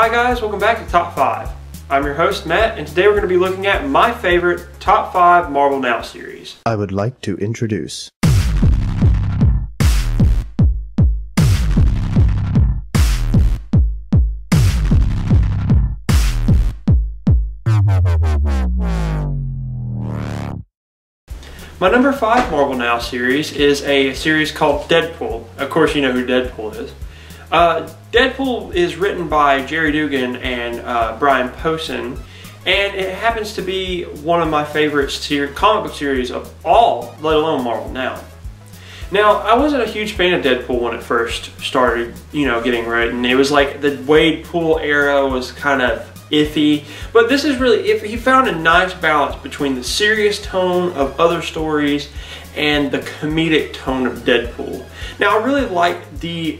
Hi guys, welcome back to Top 5. I'm your host Matt, and today we're going to be looking at my favorite Top 5 Marvel Now series. I would like to introduce My number 5 Marvel Now series is a series called Deadpool. Of course you know who Deadpool is. Deadpool is written by Gerry Duggan and Brian Posehn, and it happens to be one of my favorite comic book series of all, let alone Marvel Now. Now, I wasn't a huge fan of Deadpool when it first started, getting written. It was like the Wade Poole era was kind of iffy, but this is really, he found a nice balance between the serious tone of other stories and the comedic tone of Deadpool. Now, I really like the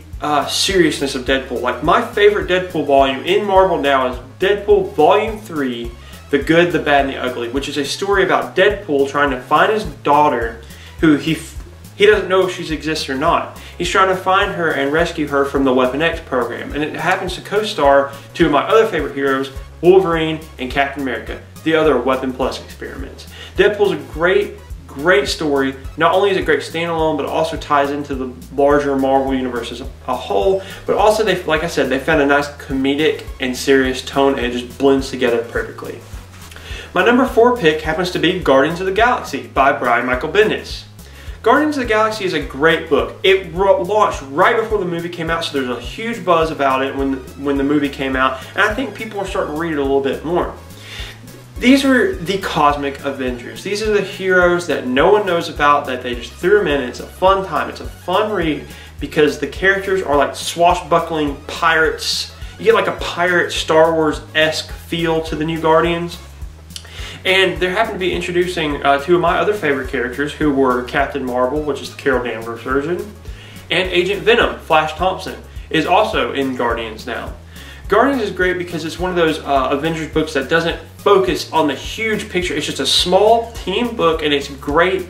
seriousness of Deadpool. Like, my favorite Deadpool volume in Marvel Now is Deadpool Volume 3, The Good, the Bad, and the Ugly, which is a story about Deadpool trying to find his daughter, who he doesn't know if she exists or not. He's trying to find her and rescue her from the Weapon X program, and it happens to co-star two of my other favorite heroes, Wolverine and Captain America, the other Weapon Plus experiments. Deadpool's a great story. Not only is it great standalone, but it also ties into the larger Marvel universe as a whole. But also, like I said, they found a nice comedic and serious tone, and it just blends together perfectly. My number 4 pick happens to be Guardians of the Galaxy by Brian Michael Bendis. Guardians of the Galaxy is a great book. It launched right before the movie came out, so there's a huge buzz about it when the movie came out, and I think people are starting to read it a little bit more. These are the Cosmic Avengers. These are the heroes that no one knows about, that they just threw them in. It's a fun time. It's a fun read because the characters are like swashbuckling pirates. You get like a pirate Star Wars-esque feel to the new Guardians. And they happen to be introducing two of my other favorite characters, who were Captain Marvel, which is the Carol Danvers version, and Agent Venom, Flash Thompson, is also in Guardians now. Guardians is great because it's one of those Avengers books that doesn't focus on the huge picture. It's just a small team book, and it's great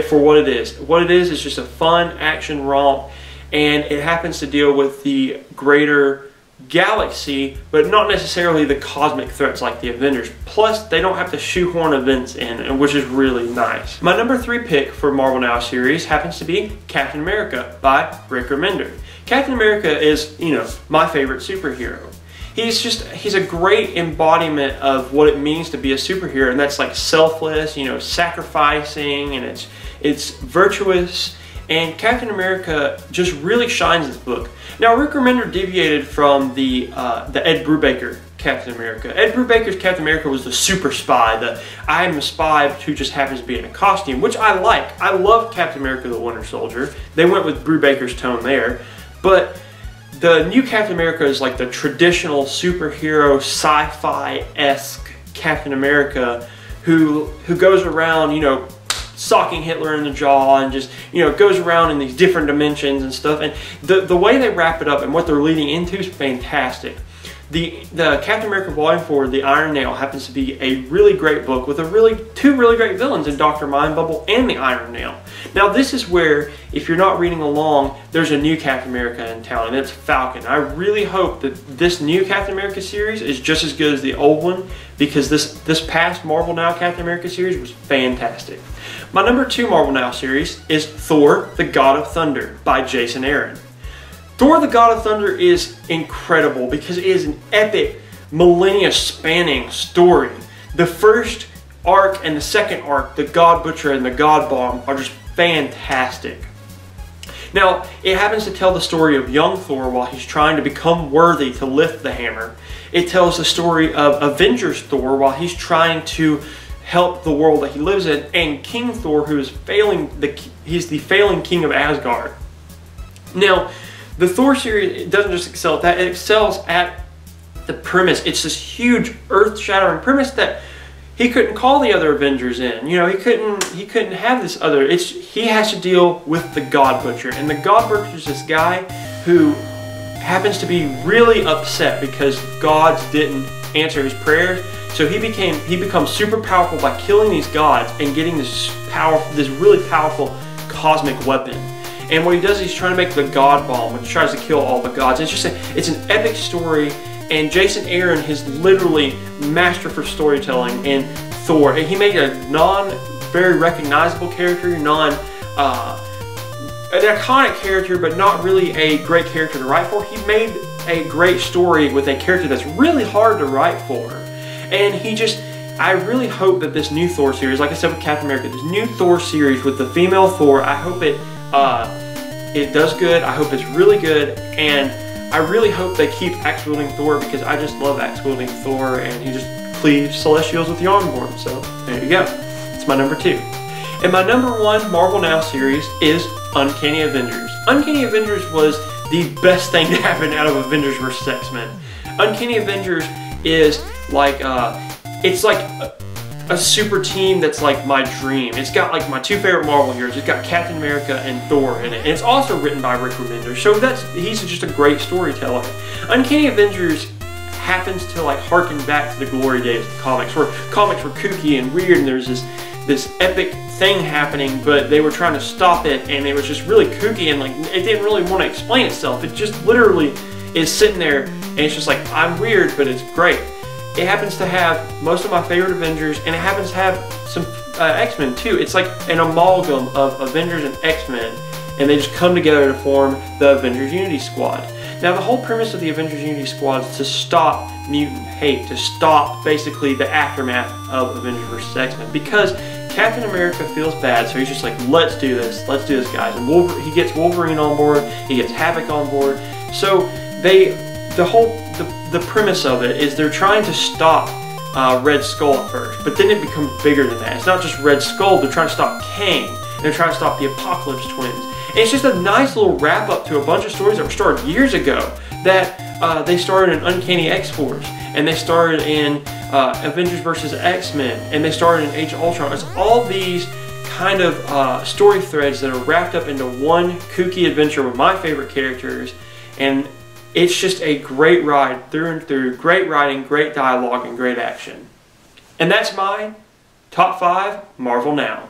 for what it is. What it is just a fun action romp, and it happens to deal with the greater galaxy, but not necessarily the cosmic threats like the Avengers. Plus, they don't have to shoehorn events in, which is really nice. My number 3 pick for Marvel Now series happens to be Captain America by Rick Remender. Captain America is, my favorite superhero. He's a great embodiment of what it means to be a superhero, and that's like selfless, sacrificing, and it's virtuous. And Captain America just really shines this book. Now, Rick Remender deviated from the Ed Brubaker Captain America. Ed Brubaker's Captain America was the super spy, the I am a spy who just happens to be in a costume, which I like. I love Captain America the Winter Soldier. They went with Brubaker's tone there. But the new Captain America is like the traditional superhero, sci-fi-esque Captain America who goes around, socking Hitler in the jaw and just, goes around in these different dimensions and stuff. And the way they wrap it up and what they're leading into is fantastic. The Captain America Volume 4, The Iron Nail, happens to be a really great book with two really great villains in Dr. Mindbubble and the Iron Nail. Now, this is where, if you're not reading along, there's a new Captain America in town, and it's Falcon. I really hope that this new Captain America series is just as good as the old one, because this past Marvel Now Captain America series was fantastic. My number 2 Marvel Now series is Thor, the God of Thunder by Jason Aaron. Thor, the God of Thunder is incredible because it is an epic, millennia-spanning story. The first arc and the second arc, the God Butcher and the God Bomb, are just fantastic. Now, it happens to tell the story of young Thor while he's trying to become worthy to lift the hammer. It tells the story of Avengers Thor while he's trying to help the world that he lives in, and King Thor, who is he's the failing king of Asgard. Now, the Thor series doesn't just excel at that, it excels at the premise. It's this huge earth-shattering premise that he couldn't call the other Avengers in. He couldn't have this other. He has to deal with the God Butcher, and the God Butcher is this guy who happens to be really upset because gods didn't answer his prayers. So he becomes super powerful by killing these gods and getting this really powerful cosmic weapon. And what he does is he's trying to make the God Bomb, which tries to kill all the gods. It's an epic story, And Jason Aaron is literally master for storytelling in Thor. And he made a very recognizable character, an iconic character, but not really a great character to write for. He made a great story with a character that's really hard to write for. And I really hope that this new Thor series, like I said with Captain America, this new Thor series with the female Thor, I hope it does good. I hope it's really good, and I really hope they keep axe-wielding Thor, because I just love axe-wielding Thor, and he just cleaves Celestials with Yarnborn. So there you go. It's my number 2. And my number 1 Marvel Now series is Uncanny Avengers. Uncanny Avengers was the best thing to happen out of Avengers vs. X-Men. Uncanny Avengers is like, it's like a super team that's like my dream. It's got like my 2 favorite Marvel heroes. It's got Captain America and Thor in it. And it's also written by Rick Remender, so he's just a great storyteller. Uncanny Avengers happens to like harken back to the glory days of comics, where comics were kooky and weird, and there's this epic thing happening, but they were trying to stop it, and it was just really kooky, and like it didn't really want to explain itself. It just literally is sitting there, and it's just like, I'm weird, but it's great. It happens to have most of my favorite Avengers, and it happens to have some X-Men too. It's like an amalgam of Avengers and X-Men, and they just come together to form the Avengers Unity Squad. Now, the whole premise of the Avengers Unity Squad is to stop mutant hate, to stop basically the aftermath of Avengers vs. X-Men, because Captain America feels bad, so he's just like, let's do this guys. And he gets Wolverine on board, he gets Havoc on board. So the premise of it is they're trying to stop Red Skull at first, but then it becomes bigger than that. It's not just Red Skull, they're trying to stop Kang, they're trying to stop the Apocalypse Twins. And it's just a nice little wrap up to a bunch of stories that were started years ago, that they started in Uncanny X-Force, and they started in Avengers vs. X-Men, and they started in Age of Ultron. It's all these kind of story threads that are wrapped up into one kooky adventure with my favorite characters, and it's just a great ride through and through. Great writing, great dialogue, and great action. And that's my top 5 Marvel Now.